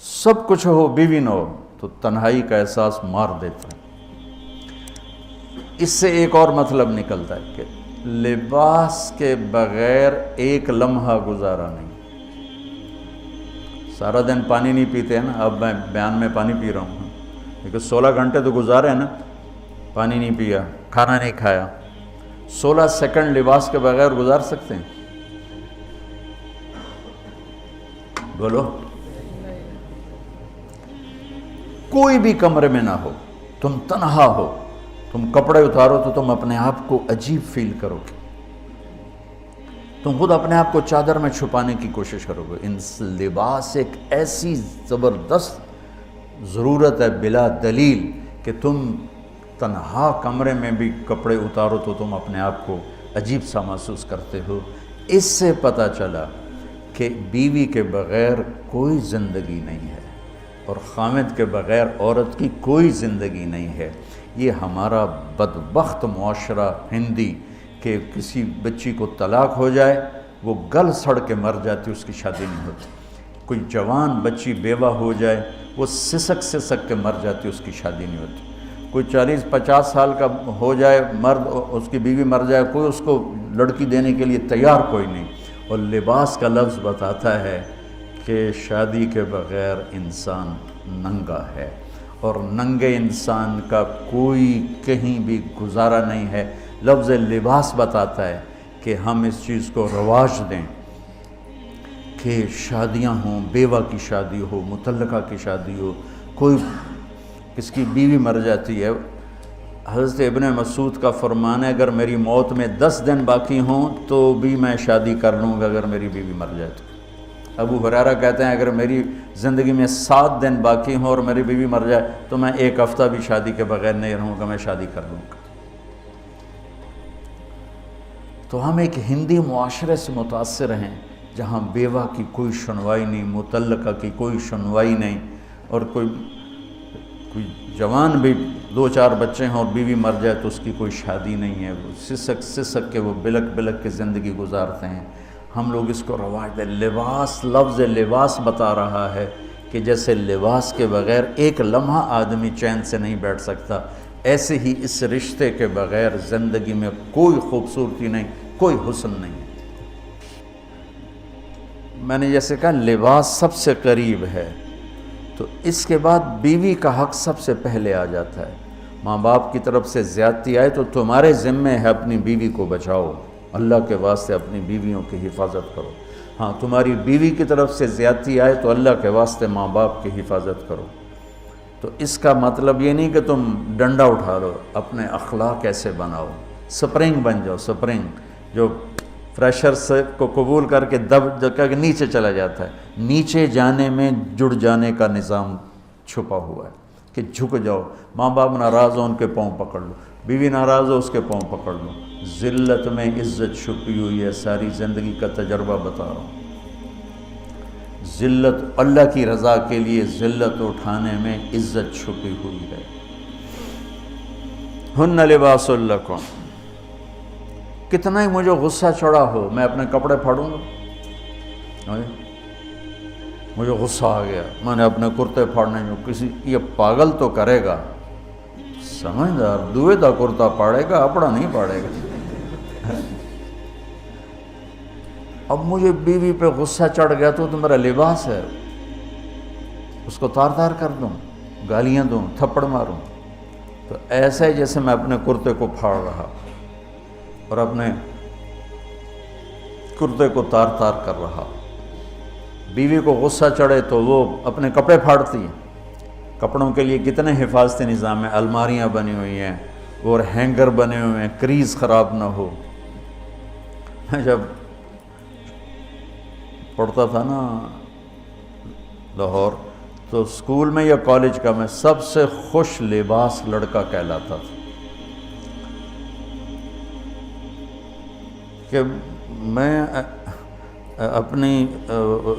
سب کچھ ہو بیوی نہ ہو تو تنہائی کا احساس مار دیتا ہے۔ اس سے ایک اور مطلب نکلتا ہے کہ لباس کے بغیر ایک لمحہ گزارا نہیں۔ سارا دن پانی نہیں پیتے ہیں نا، اب میں بیان میں پانی پی رہا ہوں، لیکن 16 گھنٹے تو گزارے ہیں نا، پانی نہیں پیا، کھانا نہیں کھایا، 16 سیکنڈ لباس کے بغیر گزار سکتے ہیں؟ بولو۔ کوئی بھی کمرے میں نہ ہو، تم تنہا ہو، تم کپڑے اتارو تو تم اپنے آپ کو عجیب فیل کرو گے، تم خود اپنے آپ کو چادر میں چھپانے کی کوشش کرو گے۔ ان لباس ایک ایسی زبردست ضرورت ہے بلا دلیل کہ تم تنہا کمرے میں بھی کپڑے اتارو تو تم اپنے آپ کو عجیب سا محسوس کرتے ہو۔ اس سے پتہ چلا کہ بیوی کے بغیر کوئی زندگی نہیں ہے اور خامد کے بغیر عورت کی کوئی زندگی نہیں ہے۔ یہ ہمارا بدبخت معاشرہ ہندی کہ کسی بچی کو طلاق ہو جائے وہ گل سڑ کے مر جاتی، اس کی شادی نہیں ہوتی۔ کوئی جوان بچی بیوہ ہو جائے وہ سسک سسک کے مر جاتی، اس کی شادی نہیں ہوتی۔ کوئی 40-50 سال کا ہو جائے مرد، اس کی بیوی مر جائے، کوئی اس کو لڑکی دینے کے لیے تیار کوئی نہیں۔ اور لباس کا لفظ بتاتا ہے کہ شادی کے بغیر انسان ننگا ہے، اور ننگے انسان کا کوئی کہیں بھی گزارا نہیں ہے۔ لفظ لباس بتاتا ہے کہ ہم اس چیز کو رواج دیں کہ شادیاں ہوں، بیوہ کی شادی ہو، مطلقہ کی شادی ہو، کوئی کس کی بیوی مر جاتی ہے۔ حضرت ابن مسعود کا فرمان ہے اگر میری موت میں 10 دن باقی ہوں تو بھی میں شادی کر لوں گا اگر میری بیوی مر جائے تو۔ ابو ہریرہ کہتے ہیں اگر میری زندگی میں 7 دن باقی ہوں اور میری بیوی مر جائے تو میں 1 ہفتہ بھی شادی کے بغیر نہیں رہوں گا، میں شادی کر لوں گا۔ تو ہم ایک ہندی معاشرے سے متاثر ہیں جہاں بیوہ کی کوئی سنوائی نہیں، مطلقہ کی کوئی سنوائی نہیں، اور کوئی جوان بھی 2-4 بچے ہیں اور بیوی مر جائے تو اس کی کوئی شادی نہیں ہے، وہ سسک سسک کے وہ بلک بلک کے زندگی گزارتے ہیں۔ ہم لوگ اس کو رواج دیں۔ لباس، لفظ لباس بتا رہا ہے کہ جیسے لباس کے بغیر ایک لمحہ آدمی چین سے نہیں بیٹھ سکتا، ایسے ہی اس رشتے کے بغیر زندگی میں کوئی خوبصورتی نہیں، کوئی حسن نہیں۔ میں نے جیسے کہا لباس سب سے قریب ہے، تو اس کے بعد بیوی کا حق سب سے پہلے آ جاتا ہے۔ ماں باپ کی طرف سے زیادتی آئے تو تمہارے ذمے ہے اپنی بیوی کو بچاؤ، اللہ کے واسطے اپنی بیویوں کی حفاظت کرو۔ ہاں تمہاری بیوی کی طرف سے زیادتی آئے تو اللہ کے واسطے ماں باپ کی حفاظت کرو۔ تو اس کا مطلب یہ نہیں کہ تم ڈنڈا اٹھا لو، اپنے اخلاق ایسے بناؤ، سپرنگ بن جاؤ، سپرنگ جو فریشر سے کو قبول کر کے دب کر کے نیچے چلا جاتا ہے۔ نیچے جانے میں جڑ جانے کا نظام چھپا ہوا ہے کہ جھک جاؤ، ماں باپ ناراض ہو ان کے پاؤں پکڑ لو، بیوی ناراض ہو اس کے پاؤں پکڑ لو۔ ذلت میں عزت چھپی ہوئی ہے، ساری زندگی کا تجربہ بتا رہا ہوں۔ ذلت اللہ کی رضا کے لیے ذلت اٹھانے میں عزت چھپی ہوئی ہے۔ ہن لباس لکم، کتنا ہی مجھے غصہ چڑھا ہو میں اپنے کپڑے پھاڑوں گا؟ مجھے غصہ آ گیا، میں نے اپنے کرتے پھاڑنے جو کسی یہ پاگل تو کرے گا، سمجھدار دوئے دا کرتا پاڑے گا، اپنا نہیں پاڑے گا۔ اب مجھے بیوی پہ غصہ چڑھ گیا تو میرا لباس ہے، اس کو تار تار کر دوں، گالیاں دوں، تھپڑ ماروں؟ تو ایسا ہی جیسے میں اپنے کرتے کو پھاڑ رہا اور اپنے کرتے کو تار تار کر رہا۔ بیوی کو غصہ چڑھے تو وہ اپنے کپڑے پھاڑتی ہیں۔ کپڑوں کے لیے کتنے حفاظتی نظام ہیں، الماریاں بنی ہوئی ہیں اور ہینگر بنے ہوئے ہیں، کریز خراب نہ ہو۔ جب پڑھتا تھا نا لاہور تو اسکول میں یا کالج کا میں سب سے خوش لباس لڑکا کہلاتا تھا، کہ میں اپنی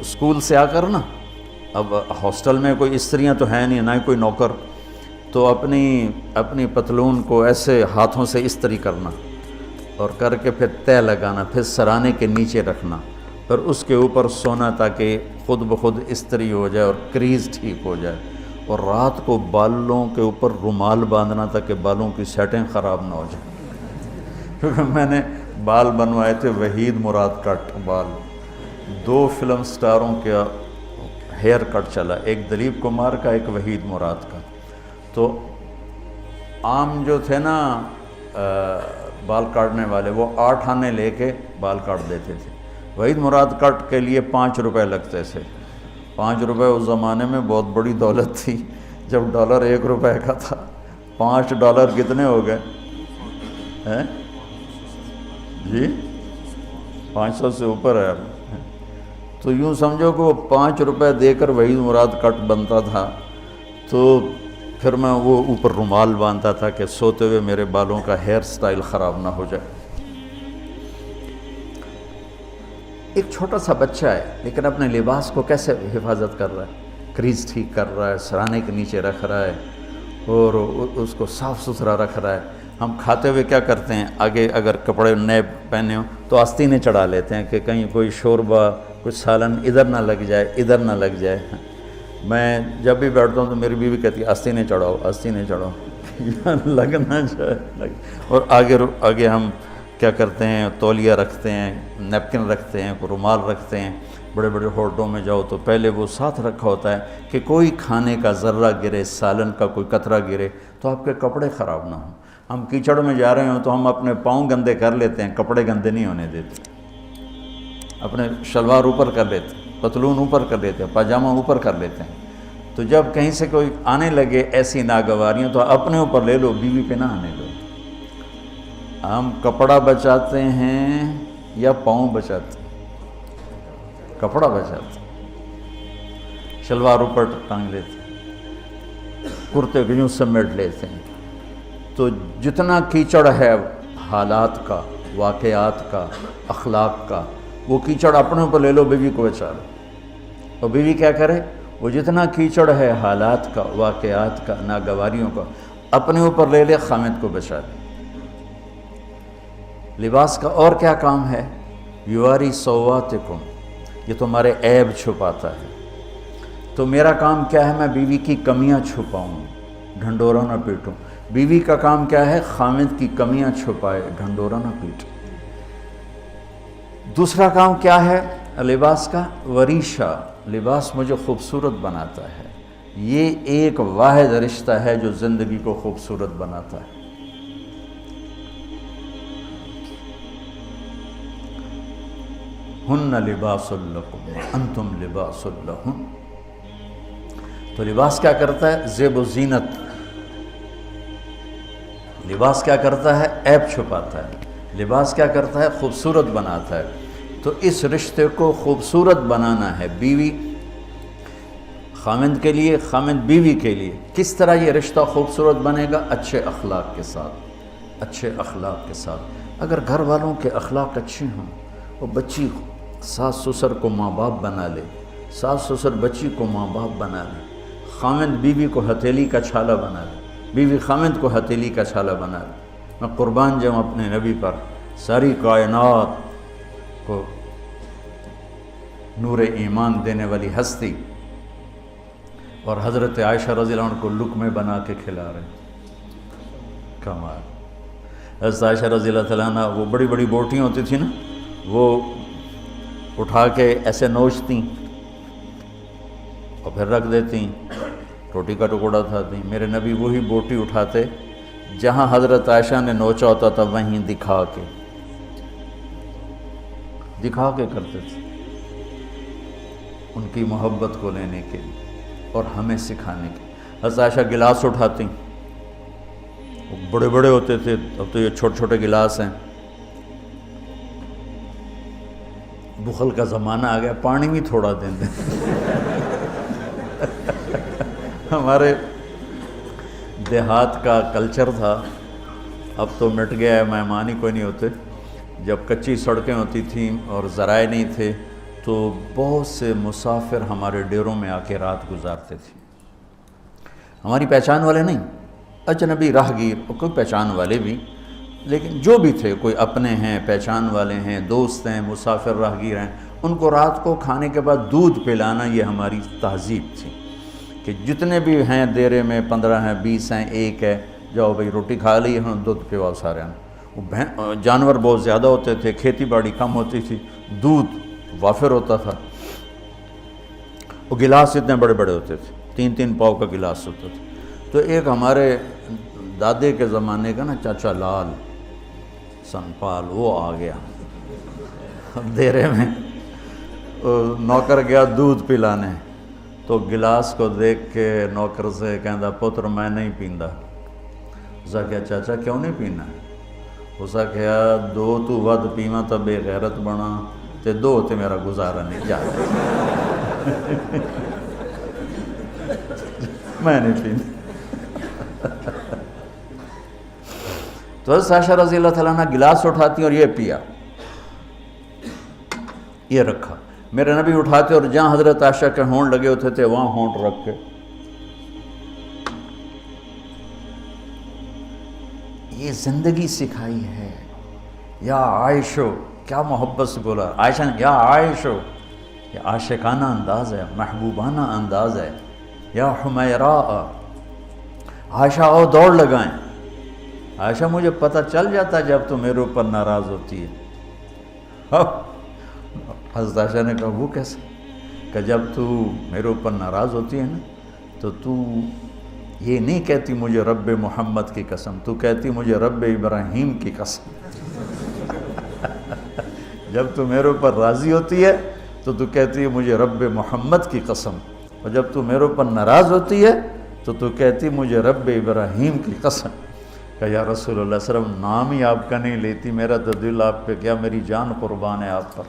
اسکول سے آ کر نا، اب ہاسٹل میں کوئی استریاں تو ہیں نہیں، نہ ہی کوئی نوکر، تو اپنی پتلون کو ایسے ہاتھوں سے استری کرنا اور کر کے پھر تہ لگانا، پھر سرانے کے نیچے رکھنا پھر اس کے اوپر سونا تاکہ خود بخود استری ہو جائے اور کریز ٹھیک ہو جائے، اور رات کو بالوں کے اوپر رومال باندھنا تاکہ بالوں کی سیٹیں خراب نہ ہو جائیں۔ کیونکہ میں نے بال بنوائے تھے وحید مراد کٹ بال، 2 فلم سٹاروں کا ہیئر کٹ چلا، ایک دلیپ کمار کا، ایک وحید مراد کا۔ تو عام جو تھے نا بال کاٹنے والے، وہ 8 آنے لے کے بال کاٹ دیتے تھے۔ وحید مراد کٹ کے لیے 5 روپے لگتے تھے۔ 5 روپے اس زمانے میں بہت بڑی دولت تھی، جب ڈالر 1 روپے کا تھا۔ $5 کتنے ہو گئے ہیں جی؟ 500 سے اوپر ہے۔ تو یوں سمجھو کہ وہ 5 روپے دے کر وحید مراد کٹ بنتا تھا، تو پھر میں وہ اوپر رومال باندھتا تھا کہ سوتے ہوئے میرے بالوں کا ہیئر سٹائل خراب نہ ہو جائے۔ ایک چھوٹا سا بچہ ہے لیکن اپنے لباس کو کیسے حفاظت کر رہا ہے، کریز ٹھیک کر رہا ہے، سرانے کے نیچے رکھ رہا ہے اور اس کو صاف ستھرا رکھ رہا ہے۔ ہم کھاتے ہوئے کیا کرتے ہیں، آگے اگر کپڑے نئے پہنے ہوں تو آستینیں چڑھا لیتے ہیں کہ کہیں کوئی شوربہ، کچھ سالن ادھر نہ لگ جائے، ادھر نہ لگ جائے۔ میں جب بھی بیٹھتا ہوں تو میری بیوی کہتی ہے آستینیں چڑھاؤ، آستینیں چڑھاؤ، لگ نہ جائے۔ اور آگے ہم کیا کرتے ہیں، تولیہ رکھتے ہیں، نیپکن رکھتے ہیں، رومال رکھتے ہیں۔ بڑے بڑے ہوٹلوں میں جاؤ تو پہلے وہ ساتھ رکھا ہوتا ہے کہ کوئی کھانے کا ذرہ گرے، سالن کا کوئی قطرہ گرے تو آپ کے کپڑے خراب نہ ہوں۔ ہم کیچڑ میں جا رہے ہوں تو ہم اپنے پاؤں گندے کر لیتے ہیں، کپڑے گندے نہیں ہونے دیتے۔ اپنے شلوار اوپر کر لیتے ہیں، پتلون اوپر کر لیتے ہیں، پاجامہ اوپر کر لیتے ہیں۔ تو جب کہیں سے کوئی آنے لگے ایسی ناگواریاں تو اپنے اوپر لے لو، بیوی پہ نہ آنے دو۔ ہم کپڑا بچاتے ہیں یا پاؤں بچاتے ہیں؟ کپڑا بچاتے ہیں، شلوار اوپر ٹانگ لیتے ہیں، کرتے کو یوں سمیٹ لیتے ہیں۔ تو جتنا کیچڑ ہے حالات کا، واقعات کا، اخلاق کا، وہ کیچڑ اپنے اوپر لے لو، بیوی کو بچا لو۔ اور بیوی کیا کرے، وہ جتنا کیچڑ ہے حالات کا، واقعات کا، ناگواریوں کا، اپنے اوپر لے لے، خامد کو بچا لے۔ لباس کا اور کیا کام ہے، یواری سواتکم، یہ تمہارے عیب چھپاتا ہے۔ تو میرا کام کیا ہے، میں بیوی کی کمیاں چھپاؤں، ڈھنڈورا نہ پیٹوں۔ بیوی کا کام کیا ہے، خامد کی کمیاں چھپائے، ڈھنڈورا نہ پیٹے۔ دوسرا کام کیا ہے لباس کا، وریشہ، لباس مجھے خوبصورت بناتا ہے۔ یہ ایک واحد رشتہ ہے جو زندگی کو خوبصورت بناتا ہے۔ ہن لباس لکم انتم لباس لہن۔ تو لباس کیا کرتا ہے، زیب و زینت۔ لباس کیا کرتا ہے، عیب چھپاتا ہے۔ لباس کیا کرتا ہے، خوبصورت بناتا ہے۔ تو اس رشتے کو خوبصورت بنانا ہے، بیوی خامند کے لیے، خامند بیوی کے لیے۔ کس طرح یہ رشتہ خوبصورت بنے گا، اچھے اخلاق کے ساتھ، اچھے اخلاق کے ساتھ۔ اگر گھر والوں کے اخلاق اچھے ہوں، وہ بچی ساس سسر کو ماں باپ بنا لے، ساس سسر بچی کو ماں باپ بنا لے، خامند بیوی کو ہتھیلی کا چھالا بنا لے، بیوی خامند کو ہتھیلی کا چھالا بنا لے۔ میں قربان جاؤں اپنے نبی پر، ساری کائنات کو نور ایمان دینے والی ہستی، اور حضرت عائشہ رضی اللہ عنہ کو لقمے بنا کے کھلا رہے ہیں۔ کمال۔ حضرت عائشہ رضی اللہ تعالیٰ عنہ، وہ بڑی بڑی بوٹیاں ہوتی تھیں نا، وہ اٹھا کے ایسے نوچتیں اور پھر رکھ دیتیں، روٹی کا ٹکڑا اٹھاتی۔ میرے نبی وہی بوٹی اٹھاتے جہاں حضرت عائشہ نے نوچا ہوتا تھا، وہیں دکھا کے کرتے تھے، ان کی محبت کو لینے کے لیے اور ہمیں سکھانے کے۔ حضرت عائشہ گلاس اٹھاتی، وہ بڑے بڑے ہوتے تھے، اب تو یہ چھوٹے چھوٹے گلاس ہیں۔ بخل کا زمانہ آ گیا، پانی بھی تھوڑا دیں دیں۔ ہمارے دیہات کا کلچر تھا، اب تو مٹ گیا ہے، مہمان ہی کوئی نہیں ہوتے۔ جب کچی سڑکیں ہوتی تھیں اور ذرائع نہیں تھے تو بہت سے مسافر ہمارے ڈیروں میں آ کے رات گزارتے تھے۔ ہماری پہچان والے نہیں، اجنبی راہگیر، اور کوئی پہچان والے بھی، لیکن جو بھی تھے، کوئی اپنے ہیں، پہچان والے ہیں، دوست ہیں، مسافر راہگیر ہیں، ان کو رات کو کھانے کے بعد دودھ پلانا یہ ہماری تہذیب تھی کہ جتنے بھی ہیں دیرے میں 15 ہیں 20 ہیں 1 ہے، جاؤ بھائی روٹی کھا لی ہاں دودھ پواؤ سارے ہیں۔ وہ جانور بہت زیادہ ہوتے تھے، کھیتی باڑی کم ہوتی تھی، دودھ وافر ہوتا تھا، وہ گلاس اتنے بڑے بڑے ہوتے تھے، 3 پاؤ کا گلاس ہوتا تھا۔ تو ایک ہمارے دادے کے زمانے کا نا چاچا لال سنپال وہ آ گیا دیرے میں، نوکر گیا دودھ پلانے، تو گلاس کو دیکھ کے نوکر سے کہندا پتر میں نہیں پیندا۔ اسا کہا چاچا کیوں نہیں پینا؟ اسا کہا 2 تو ود پیواں تو بے غیرت بنا تے 2 تے میرا گزارا نہیں جاتا میں نہیں پیندا۔ تو حضرت عائشہ رضی اللہ تعالیٰ عنہ گلاس اٹھاتی اور یہ پیا، یہ رکھا۔ میرے نبی اٹھاتے اور جہاں حضرت عائشہ کے ہونٹ لگے ہوتے تھے وہاں ہونٹ رکھ کے یہ زندگی سکھائی ہے۔ یا عائشو، کیا محبت سے بولا عائشہ نے، یا عائشو، یہ عاشقانہ انداز ہے، محبوبانہ انداز ہے۔ یا حمیراء، عائشہ آؤ دوڑ لگائیں۔ عائشہ مجھے پتہ چل جاتا جب تو میرے اوپر ناراض ہوتی ہے۔ حضرت عائشہ نے کہا وہ کیسے؟ کہ جب تو میرے اوپر ناراض ہوتی ہے نا تو یہ نہیں کہتی مجھے رب محمد کی قسم، تو کہتی مجھے رب ابراہیم کی قسم۔ جب تو میرے اوپر راضی ہوتی ہے تو کہتی ہے مجھے رب محمد کی قسم، اور جب تو میرے اوپر ناراض ہوتی ہے تو کہتی مجھے رب ابراہیم کی قسم۔ کہ یا رسول اللہ صلی اللہ علیہ وسلم نام ہی آپ کا نہیں لیتی، میرا تو دل آپ پہ کیا، میری جان قربان ہے آپ پر۔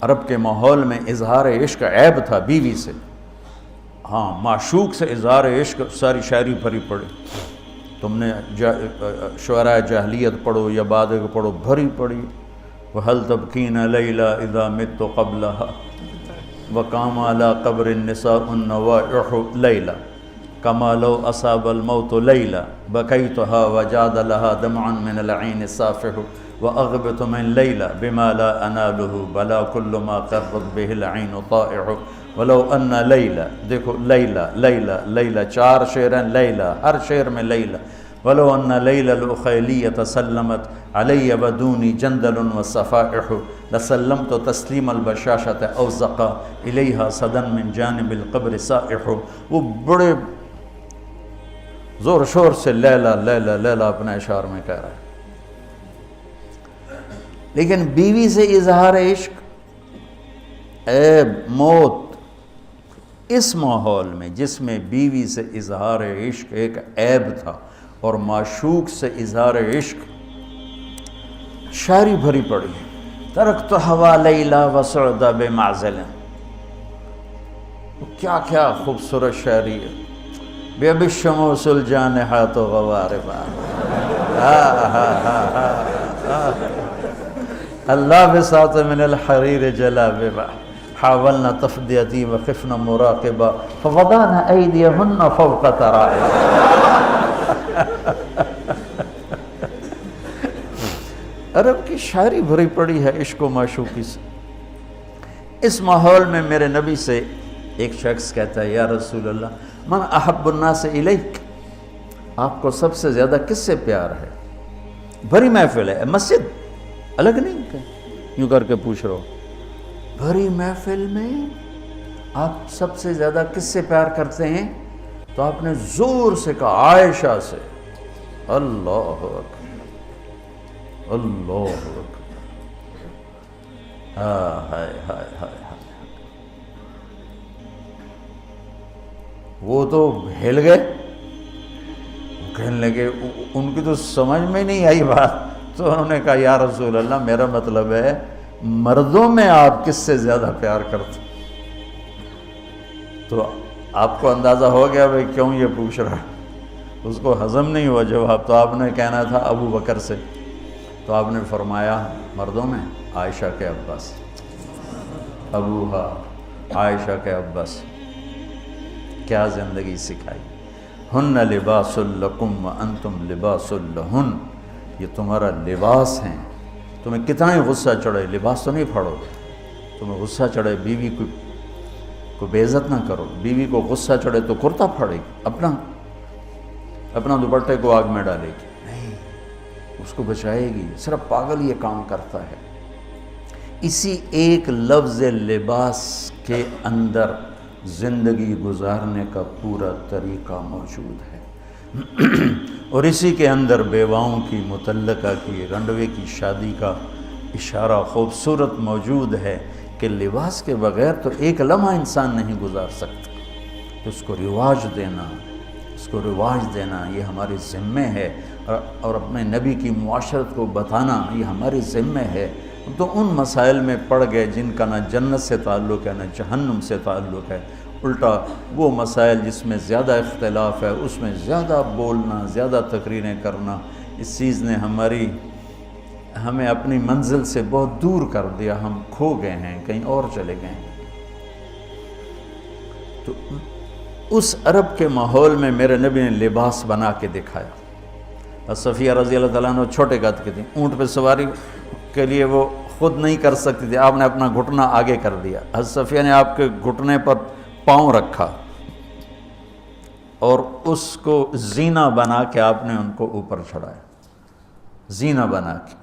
عرب کے ماحول میں اظہار عشق عیب تھا بیوی سے، ہاں معشوق سے اظہار عشق ساری شاعری بھری پڑی۔ تم نے شعراء جاہلیت پڑھو یا بعد کو پڑھو، بھری پڑی۔ وَهَلْ تَبْكِينَ لَيْلَا إِذَا مِتُّ قَبْلَهَا وَقَامَ عَلَىٰ قَبْرِ النِّسَاءُ النَّوَائِحُ لَيْلًا كَمَا لَوْ أَصَابَ الْمَوْتُ لَيْلًا بَكَيْتُهَا وَجَادَ لَهَا دَمْعًا مِنَ الْعَيْنِ صَافِحُ وَأَغْبِطُ مِنْ لَيْلًا بِمَا لَا أَنَالُهُ بَلَا كُلُّ مَا قَرَّتْ بِهِ الْعَيْنُ طَائِعُ وَلَوْ أَنَّ لَيْلًا، دیکھو لیلہ 4 شعر ہیں، لیلہ ہر شعر میں لیلہ۔ وَلَوْ أَنَّ لَيْلَ الْأُخَيْلِيَّةَ سَلَّمَتْ عَلَيَّ وَدُونِي جَنْدَلٌ وَصَفَائِحُ لَسَلَّمْتُ تَسْلِيمَ الْبَشَاشَةِ أَوْ زَقَى إِلَيْهَا صَدًا مِنْ جَانِبِ الْقَبْرِ سَائِحُ۔ وہ بڑے زور شور سے لیلہ لیلہ لیلہ اپنے اشعار میں کہہ رہا ہے، لیکن بیوی سے اظہار عشق عیب، موت۔ اس ماحول میں جس میں بیوی سے اظہار عشق ایک عیب تھا اور معشوق سے اظہار عشق شاعری بھری پڑی۔ ترکت ہوا لیلا وسعد بمعزل، کیا کیا خوبصورت شاعری ہے۔ بے بالشموس الجانحات غواربا، اللہ بساط من الحریر جلاببا حاولنا تفدیتی وخفنا مراقبا فوضعنا ایدیہن فوق ترائب۔ عرب کی شاعری بھری پڑی ہے عشق و معشوقی سے۔ اس ماحول میں میرے نبی سے ایک شخص کہتا ہے یا رسول اللہ من احب الناس الیک، آپ کو سب سے زیادہ کس سے پیار ہے؟ بھری محفل ہے، مسجد الگ نہیں کہ یوں کر کے پوچھ رہا ہو، بھری محفل میں آپ سب سے زیادہ کس سے پیار کرتے ہیں؟ تو آپ نے زور سے کہا عائشہ سے۔ اللہ اکبر، اللہ اکبر، ہائے ہائے ہائے۔ وہ تو ہل گئے، کہنے لگے، ان کی تو سمجھ میں نہیں آئی بات، تو انہوں نے کہا یا رسول اللہ میرا مطلب ہے مردوں میں آپ کس سے زیادہ پیار کرتے؟ تو آپ کو اندازہ ہو گیا بھائی کیوں یہ پوچھ رہا ہے، اس کو ہضم نہیں ہوا جواب۔ تو آپ نے کہنا تھا ابو بکر سے، تو آپ نے فرمایا مردوں میں عائشہ کے عباس، ابوہا عائشہ کے عباس۔ کیا زندگی سکھائی۔ ہن لباس لکم وانتم لباس لہن، یہ تمہارا لباس ہیں تمہیں کتنا ہی غصہ چڑھے لباس تو نہیں پھاڑو گے. تمہیں غصہ چڑھے بیوی کو بے عزت نہ کرو. بیوی کو غصہ چڑھے تو کرتا پھاڑے گی, اپنا دوپٹے کو آگ میں ڈالے گی, نہیں, اس کو بچائے گی. صرف پاگل یہ کام کرتا ہے. اسی ایک لفظ لباس کے اندر زندگی گزارنے کا پورا طریقہ موجود ہے. اور اسی کے اندر بیواؤں کی, مطلقہ کی, رنڈوے کی شادی کا اشارہ خوبصورت موجود ہے کہ لباس کے بغیر تو ایک لمحہ انسان نہیں گزار سکتا. اس کو رواج دینا یہ ہمارے ذمے ہے, اور اپنے نبی کی معاشرت کو بتانا یہ ہمارے ذمے ہے. تو ان مسائل میں پڑ گئے جن کا نہ جنت سے تعلق ہے نہ جہنم سے تعلق ہے. الٹا وہ مسائل جس میں زیادہ اختلاف ہے اس میں زیادہ بولنا, زیادہ تقریریں کرنا, اس چیز نے ہمیں اپنی منزل سے بہت دور کر دیا. ہم کھو گئے ہیں, کہیں اور چلے گئے ہیں. تو اس عرب کے ماحول میں میرے نبی نے لباس بنا کے دکھایا. صفیہ رضی اللہ تعالیٰ عنہ چھوٹے قد کی تھیں, اونٹ پہ سواری کے لیے وہ خود نہیں کر سکتی تھی, آپ نے اپنا گھٹنا آگے کر دیا. حضرت صفیہ نے آپ کے گھٹنے پر پاؤں رکھا اور اس کو زینہ بنا کے آپ نے ان کو اوپر چڑھایا, زینہ بنا کے.